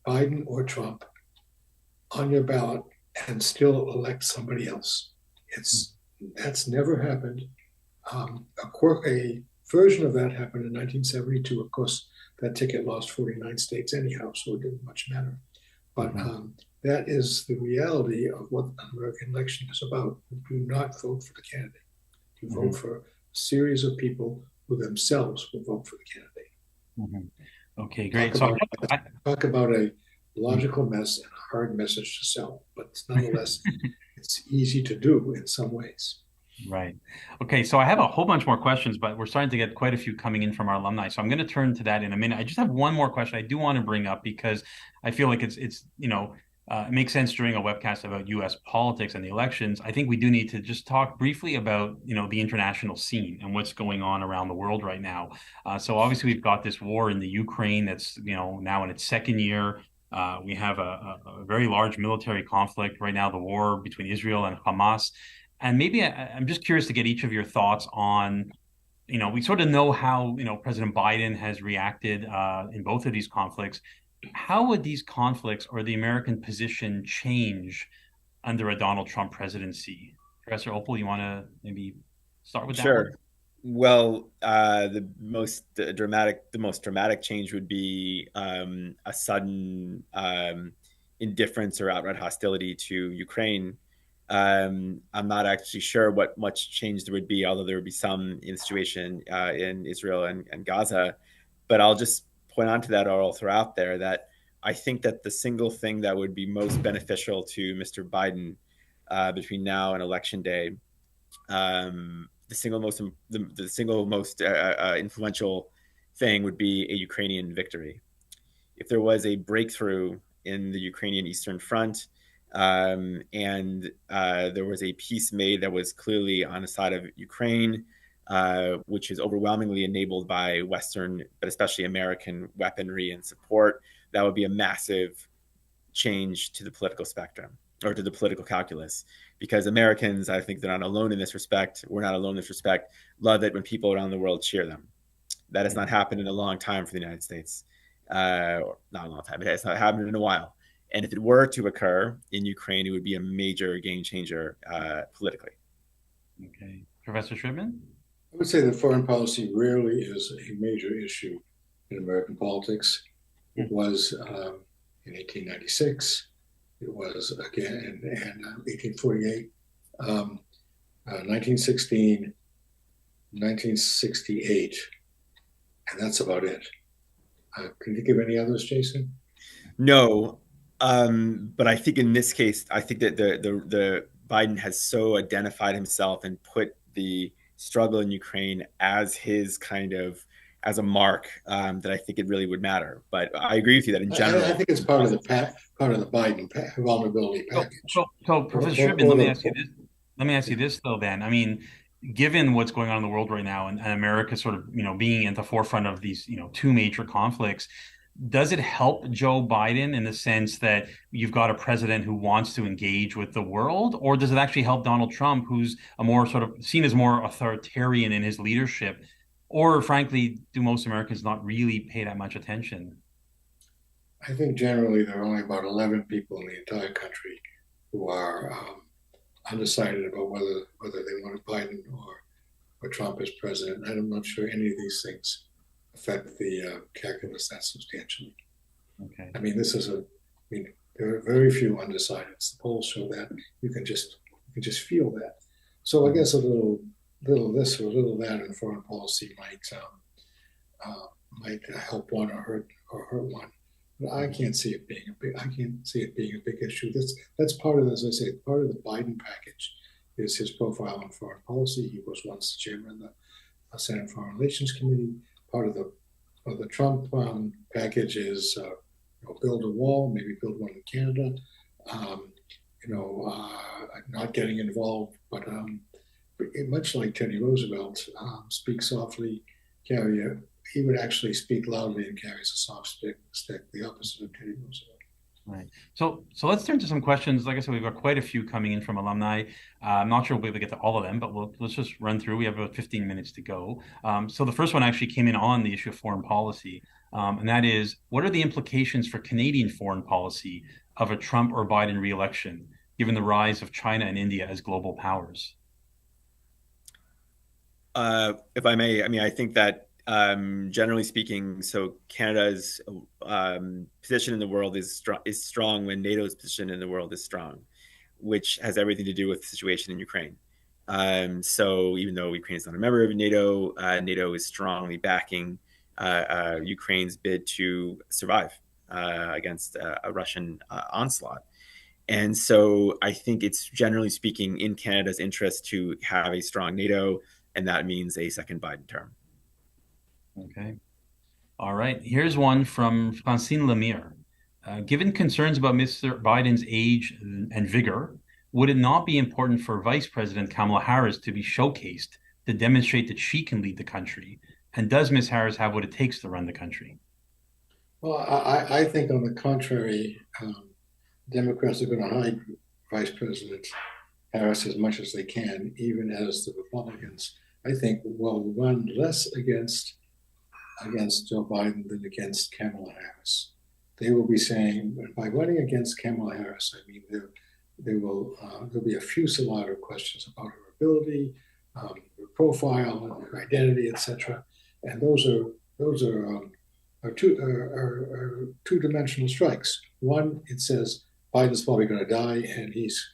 Biden or Trump on your ballot and still elect somebody else. That's never happened. A version of that happened in 1972. Of course, that ticket lost 49 states anyhow, so it didn't much matter. But that is the reality of what an American election is about. You do not vote for the candidate. You vote for a series of people who themselves will vote for the candidate. Okay, Talk great. So about I, talk about a logical mess and a hard message to sell, but nonetheless, it's easy to do in some ways. right. Okay, so I have a whole bunch more questions, but we're starting to get quite a few coming in from our alumni. So I'm going to turn to that in a minute. I just have one more question I do want to bring up because I feel like it makes sense during a webcast about U.S. politics and the elections. I think we do need to just talk briefly about, the international scene and what's going on around the world right now. So obviously we've got this war in the Ukraine that's, now in its second year. We have a very large military conflict right now, the war between Israel and Hamas. And maybe I'm just curious to get each of your thoughts on, we sort of know how, President Biden has reacted in both of these conflicts. How would these conflicts or the American position change under a Donald Trump presidency? Professor Opal, you want to maybe start with that one? Sure. Well, the most dramatic change would be a sudden indifference or outright hostility to Ukraine. I'm not actually sure what much change there would be, although there would be some in the situation in Israel and Gaza. But I'll just point on to that, or I'll throw out there that I think that the single thing that would be most beneficial to Mr. Biden between now and Election Day, the single most influential thing would be a Ukrainian victory. If there was a breakthrough in the Ukrainian Eastern Front, and there was a peace made that was clearly on the side of Ukraine, which is overwhelmingly enabled by Western, but especially American weaponry and support, that would be a massive change to the political spectrum or to the political calculus. Because Americans, I think they're not alone in this respect. We're not alone in this respect. Love it when people around the world cheer them. That has not happened in a long time for the United States, or not a long time. It has not happened in a while. And if it were to occur in Ukraine, it would be a major game changer politically. Okay. Professor Shipman? I would say that foreign policy rarely is a major issue in American politics. It was in 1896. It was again in 1848, 1916, 1968, and that's about it. Can you give any others, Jason? No, but I think in this case, I think that the Biden has so identified himself and put the struggle in Ukraine as his kind of as a mark, that I think it really would matter. But I agree with you that in general, I think it's part of the Biden vulnerability package. So Professor Shipman, let me ask you this though. Then, I mean, given what's going on in the world right now, and America sort of being at the forefront of these two major conflicts, does it help Joe Biden in the sense that you've got a president who wants to engage with the world, or does it actually help Donald Trump, who's a more sort of seen as more authoritarian in his leadership? Or frankly, do most Americans not really pay that much attention? I think generally there are only about 11 people in the entire country who are undecided about whether they want Biden or Trump as president. And I'm not sure any of these things affect the calculus that substantially. Okay. I mean, there are very few undecideds. The polls show that you can just feel that. So I guess a little this or a little that in foreign policy might help one or hurt one. But I can't see it being a big issue. That's part of, as I say, part of the Biden package is his profile on foreign policy. He was once the chairman of the Senate Foreign Relations Committee. Part of the Trump package is build a wall, maybe build one in Canada. Not getting involved, but much like Teddy Roosevelt, speak softly, he would actually speak loudly and carries a soft stick, the opposite of Teddy Roosevelt. Right. So let's turn to some questions. Like I said, we've got quite a few coming in from alumni. I'm not sure we'll be able to get to all of them, but let's just run through. We have about 15 minutes to go. So the first one actually came in on the issue of foreign policy, and that is, what are the implications for Canadian foreign policy of a Trump or Biden re-election, given the rise of China and India as global powers? If I may, I mean, I think that generally speaking, so Canada's position in the world is strong when NATO's position in the world is strong, which has everything to do with the situation in Ukraine. So even though Ukraine is not a member of NATO, NATO is strongly backing Ukraine's bid to survive against a Russian onslaught. And so I think it's generally speaking in Canada's interest to have a strong NATO, and that means a second Biden term. Okay. All right. Here's one from Francine Lemire. Given concerns about Mr. Biden's age and vigor, would it not be important for Vice President Kamala Harris to be showcased to demonstrate that she can lead the country? And does Ms. Harris have what it takes to run the country? Well, I think on the contrary, Democrats are going to hide Vice President Harris as much as they can, even as the Republicans, I think, will run less against Joe Biden than against Kamala Harris. They will be saying, by running against Kamala Harris, I mean, there'll be a fusillade of questions about her ability, her profile, her identity, etc. And those are two-dimensional strikes. One, it says Biden's probably going to die, and his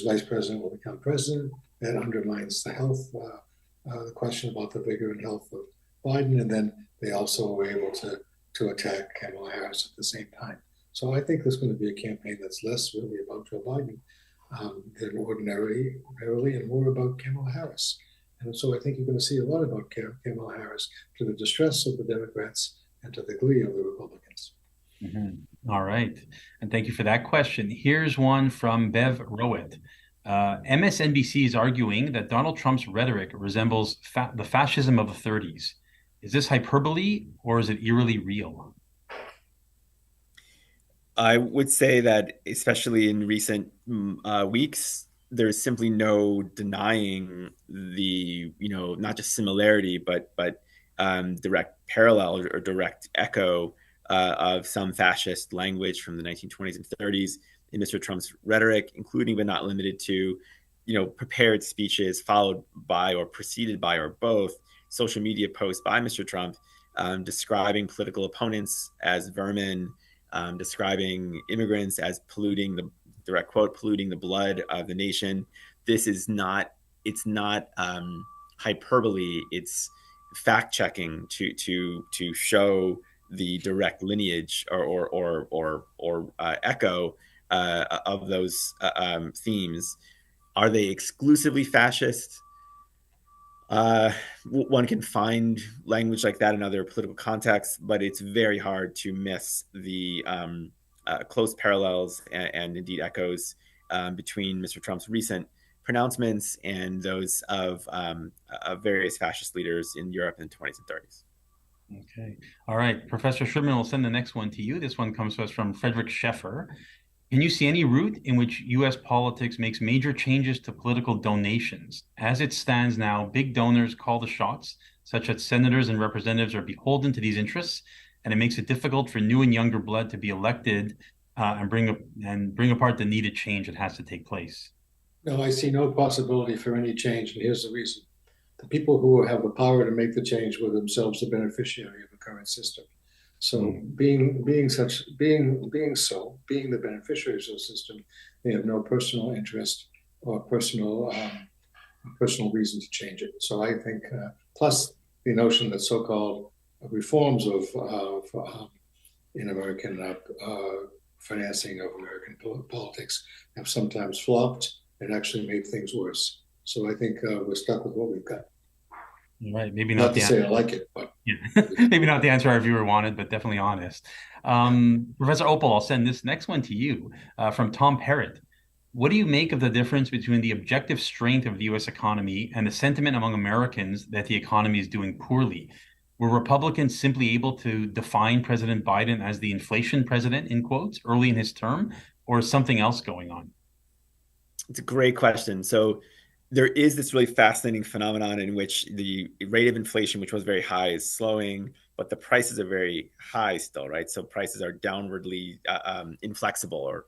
vice president will become president. That undermines the health, the question about the vigor and health of Biden, and then they also were able to attack Kamala Harris at the same time. So I think there's going to be a campaign that's less really about Joe Biden than ordinarily, and more about Kamala Harris. And so I think you're going to see a lot about Kamala Harris, to the distress of the Democrats and to the glee of the Republicans. Mm-hmm. All right. And thank you for that question. Here's one from Bev Rowett. MSNBC is arguing that Donald Trump's rhetoric resembles the fascism of the 30s. Is this hyperbole or is it eerily real? I would say that, especially in recent weeks, there's simply no denying the, not just similarity, but direct parallel or direct echo of some fascist language from the 1920s and 30s in Mr. Trump's rhetoric, including but not limited to, prepared speeches followed by or preceded by or both social media posts by Mr. Trump describing political opponents as vermin, describing immigrants as polluting the direct quote, polluting the blood of the nation. This is not, it's not hyperbole. It's fact checking to show the direct lineage or echo of those themes. Are they exclusively fascist? One can find language like that in other political contexts, but it's very hard to miss the close parallels and indeed echoes between Mr. Trump's recent pronouncements and those of various fascist leaders in Europe in the 20s and 30s. Okay. All right. Professor Schrittman will send the next one to you. This one comes to us from Frederick Sheffer. Can you see any route in which U.S. politics makes major changes to political donations? As it stands now, big donors call the shots, such that senators and representatives are beholden to these interests, and it makes it difficult for new and younger blood to be elected and bring apart the needed change that has to take place. No, I see no possibility for any change, and here's the reason. The people who have the power to make the change were themselves the beneficiary of the current system. So being the beneficiaries of the system, they have no personal interest or personal reason to change it. So I think, plus the notion that so-called reforms in American financing of American politics have sometimes flopped and actually made things worse. So I think we're stuck with what we've got. Right. Maybe not to say I like it, but maybe not the answer our viewer wanted, but definitely honest. Professor Opal, I'll send this next one to you from Tom Parrott. What do you make of the difference between the objective strength of the U.S. economy and the sentiment among Americans that the economy is doing poorly? Were Republicans simply able to define President Biden as the inflation president, in quotes, early in his term, or is something else going on? It's a great question. So there is this really fascinating phenomenon in which the rate of inflation, which was very high, is slowing, but the prices are very high still, right? So prices are downwardly inflexible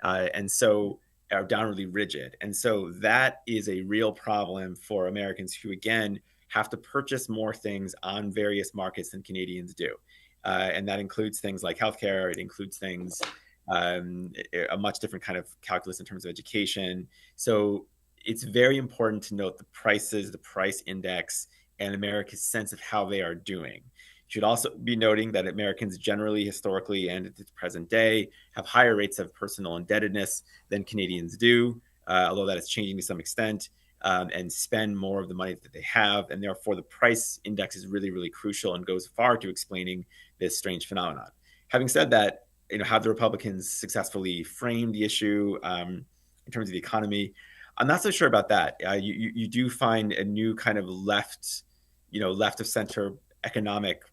and so are downwardly rigid. And so that is a real problem for Americans who, again, have to purchase more things on various markets than Canadians do. And that includes things like healthcare. It includes things, a much different kind of calculus in terms of education. So it's very important to note the prices, the price index, and America's sense of how they are doing. You should also be noting that Americans generally, historically, and at the present day, have higher rates of personal indebtedness than Canadians do, although that is changing to some extent, and spend more of the money that they have. And therefore, the price index is really, really crucial and goes far to explaining this strange phenomenon. Having said that, have the Republicans successfully framed the issue in terms of the economy? I'm not so sure about that. You do find a new kind of left of center economic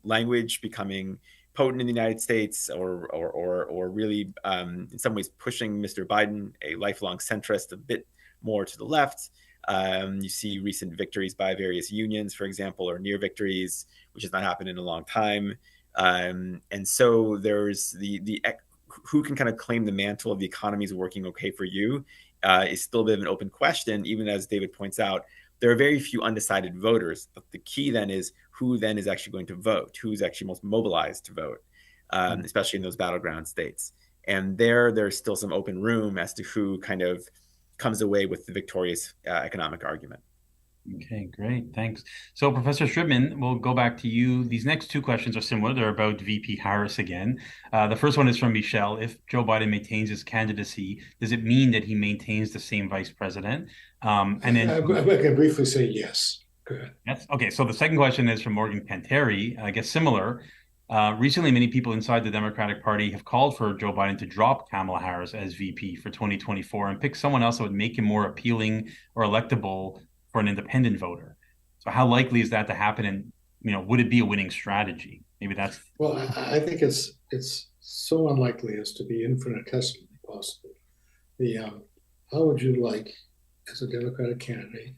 language becoming potent in the United States, or really in some ways pushing Mr. Biden, a lifelong centrist, a bit more to the left. You see recent victories by various unions, for example, or near victories, which has not happened in a long time. And so there's the who can kind of claim the mantle of the economy is working okay for you is still a bit of an open question. Even as David points out, there are very few undecided voters. But the key then is who then is actually going to vote, who's actually most mobilized to vote, especially in those battleground states. And there's still some open room as to who kind of comes away with the victorious economic argument. Okay, great. Thanks. So, Professor Stribman, we'll go back to you. These next two questions are similar. They're about VP Harris again. The first one is from Michelle. If Joe Biden maintains his candidacy, does it mean that he maintains the same vice president? And then I can briefly say yes. Go ahead. Yes. Okay. So the second question is from Morgan Panteri. I guess similar. Recently, many people inside the Democratic Party have called for Joe Biden to drop Kamala Harris as VP for 2024 and pick someone else that would make him more appealing or electable for an independent voter. So how likely is that to happen? And, would it be a winning strategy? Maybe that's... Well, I think it's so unlikely as to be infinitesimally possible. How would you like, as a Democratic candidate,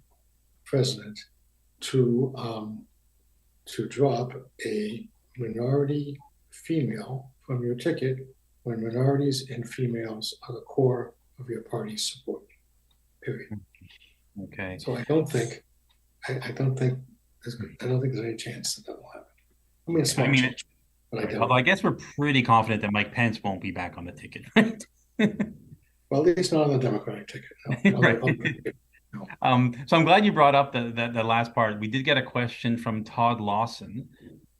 president, to drop a minority female from your ticket when minorities and females are the core of your party's support? Period. Okay. So I don't think there's any chance that will happen. I mean, it's small chance, but I don't. Although I guess we're pretty confident that Mike Pence won't be back on the ticket, right? Well, at least not on the Democratic ticket. No. Right. No. So I'm glad you brought up the last part. We did get a question from Todd Lawson.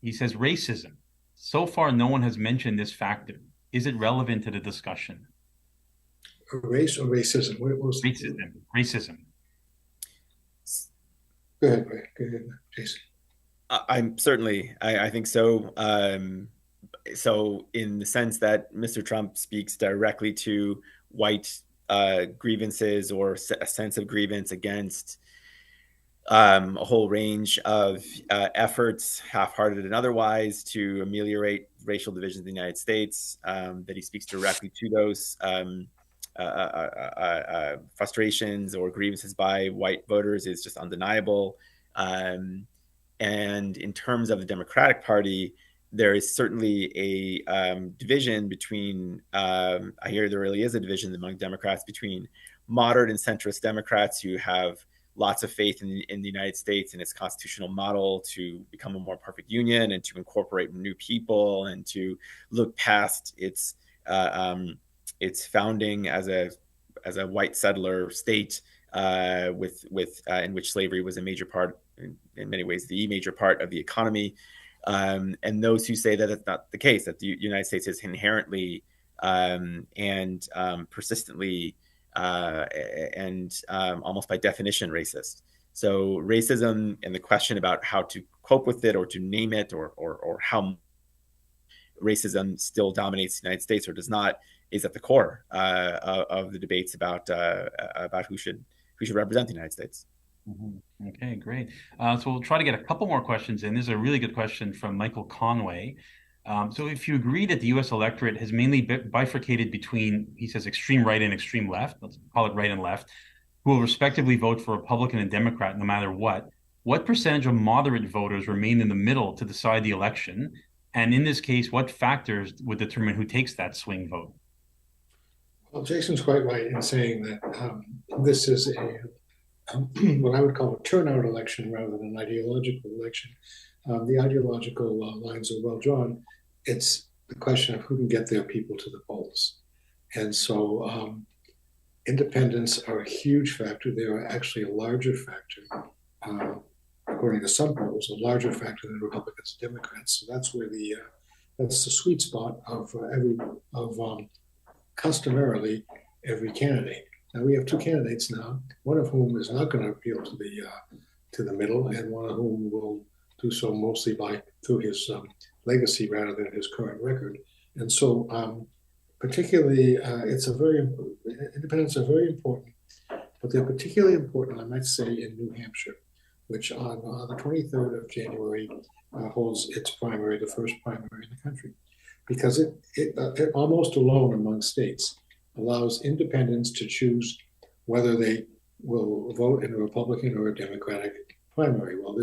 He says, racism. So far, no one has mentioned this factor. Is it relevant to the discussion? Race or racism? What was Racism. Go ahead, Jason. I'm certainly, I think so. So in the sense that Mr. Trump speaks directly to white grievances or a sense of grievance against a whole range of efforts, half-hearted and otherwise, to ameliorate racial divisions in the United States, that he speaks directly to those frustrations or grievances by white voters is just undeniable. And in terms of the Democratic Party, there is certainly a division between, I hear there really is a division among Democrats between moderate and centrist Democrats who have lots of faith in the United States and its constitutional model to become a more perfect union and to incorporate new people and to look past its founding as a white settler state with in which slavery was a major part, in many ways the major part of the economy. And those who say that that's not the case, that the United States is inherently and persistently and almost by definition racist. So racism and the question about how to cope with it or to name it or how racism still dominates the United States or does not is at the core of the debates about who should represent the United States. Mm-hmm. Okay, great. So we'll try to get a couple more questions in. This is a really good question from Michael Conway. So if you agree that the U.S. electorate has mainly bifurcated between, he says, extreme right and extreme left, let's call it right and left, who will respectively vote for Republican and Democrat no matter what percentage of moderate voters remain in the middle to decide the election? And in this case, what factors would determine who takes that swing vote? Well, Jason's quite right in saying that this is what I would call a turnout election rather than an ideological election. The ideological lines are well drawn. It's the question of who can get their people to the polls. And so independents are a huge factor. They are actually a larger factor, according to some polls, a larger factor than Republicans and Democrats. So that's where that's the sweet spot of customarily every candidate. Now we have two candidates now, one of whom is not going to appeal to the middle, and one of whom will do so mostly through his legacy rather than his current record. And so, particularly, independents are very important, but they're particularly important, I might say, in New Hampshire, which on the 23rd of January holds its primary, the first primary in the country, because it almost alone among states allows independents to choose whether they will vote in a Republican or a Democratic primary. Well,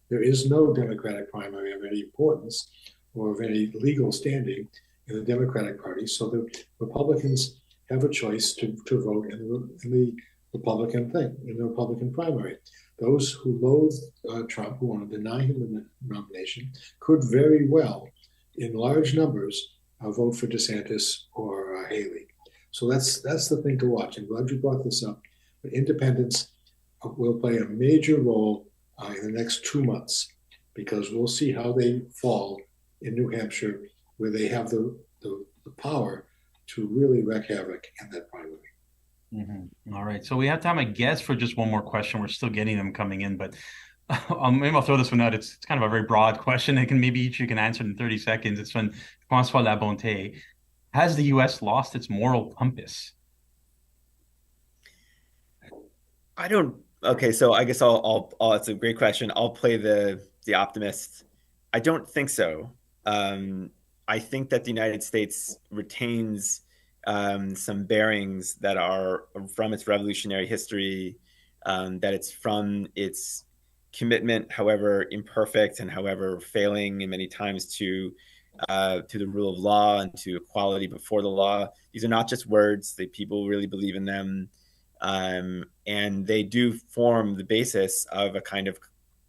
there is no Democratic primary of any importance or of any legal standing in the Democratic Party, so the Republicans have a choice to vote in the Republican in the Republican primary. Those who loathe Trump, who want to deny him the nomination, could very well, in large numbers, vote for DeSantis or Haley. So that's the thing to watch. I'm glad you brought this up. But independents will play a major role in the next 2 months, because we'll see how they fall in New Hampshire, where they have the power to really wreak havoc in that primary. Mm-hmm. All right. So we have time, I guess, for just one more question. We're still getting them coming in, but maybe I'll throw this one out. It's kind of a very broad question. It can maybe each you can answer in 30 seconds. It's from François Labonté. Has the U.S. lost its moral compass? I don't. Okay, so I guess I'll it's a great question. I'll play the optimist. I don't think so. I think that the United States retains some bearings that are from its revolutionary history, that it's from its commitment, however imperfect and however failing in many times, to the rule of law and to equality before the law. These are not just words; people really believe in them, and they do form the basis of a kind of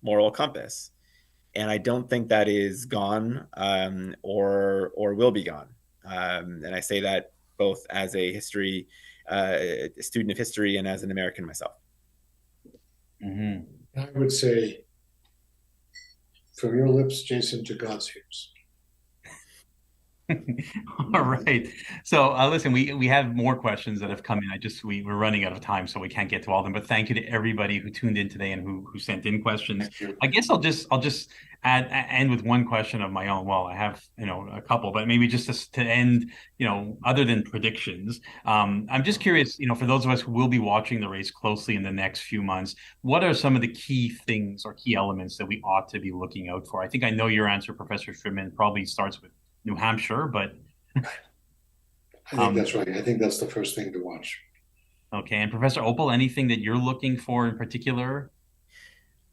moral compass. And I don't think that is gone, or will be gone. And I say that both as a student of history, and as an American myself. Mm-hmm. I would say, from your lips, Jason, to God's ears. All right. So listen, we have more questions that have come in. We're running out of time, so we can't get to all of them. But thank you to everybody who tuned in today and who sent in questions. I guess I'll just end with one question of my own. Well, I have a couple, but maybe just to end, other than predictions, I'm just curious, for those of us who will be watching the race closely in the next few months, what are some of the key things or key elements that we ought to be looking out for? I think I know your answer, Professor Shriman, probably starts with New Hampshire, but I think that's right. I think that's the first thing to watch. Okay. And Professor Opal, anything that you're looking for in particular?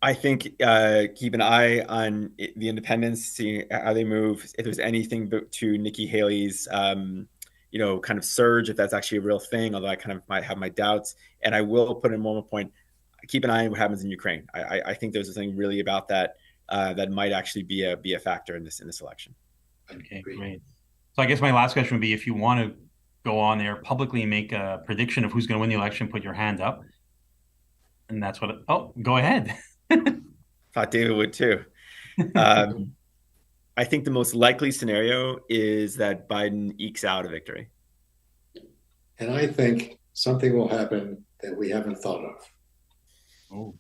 I think keep an eye on the independents, see how they move. If there's anything to Nikki Haley's, kind of surge, if that's actually a real thing, although I kind of might have my doubts. And I will put in one more point: keep an eye on what happens in Ukraine. I think there's something really about that that might actually be a factor in this election. Okay, great. So I guess my last question would be, if you want to go on there publicly and make a prediction of who's going to win the election, put your hand up. And that's go ahead. Thought David would too. I think the most likely scenario is that Biden ekes out a victory. And I think something will happen that we haven't thought of. Oh.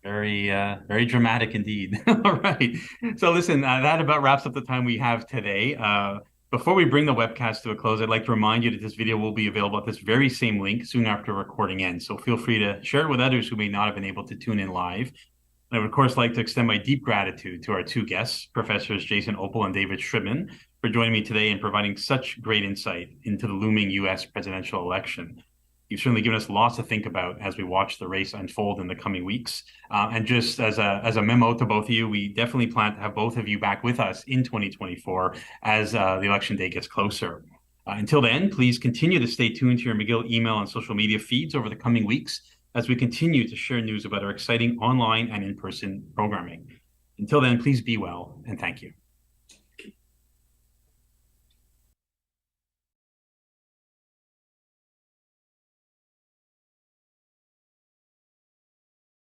Very, very dramatic indeed. All right. So listen, that about wraps up the time we have today. Before we bring the webcast to a close, I'd like to remind you that this video will be available at this very same link soon after recording ends. So feel free to share it with others who may not have been able to tune in live. I would, of course, like to extend my deep gratitude to our two guests, Professors Jason Opal and David Shriman, for joining me today and providing such great insight into the looming U.S. presidential election. You've certainly given us lots to think about as we watch the race unfold in the coming weeks. And just as a memo to both of you, we definitely plan to have both of you back with us in 2024 as the election day gets closer. Until then, please continue to stay tuned to your McGill email and social media feeds over the coming weeks as we continue to share news about our exciting online and in-person programming. Until then, please be well, and thank you.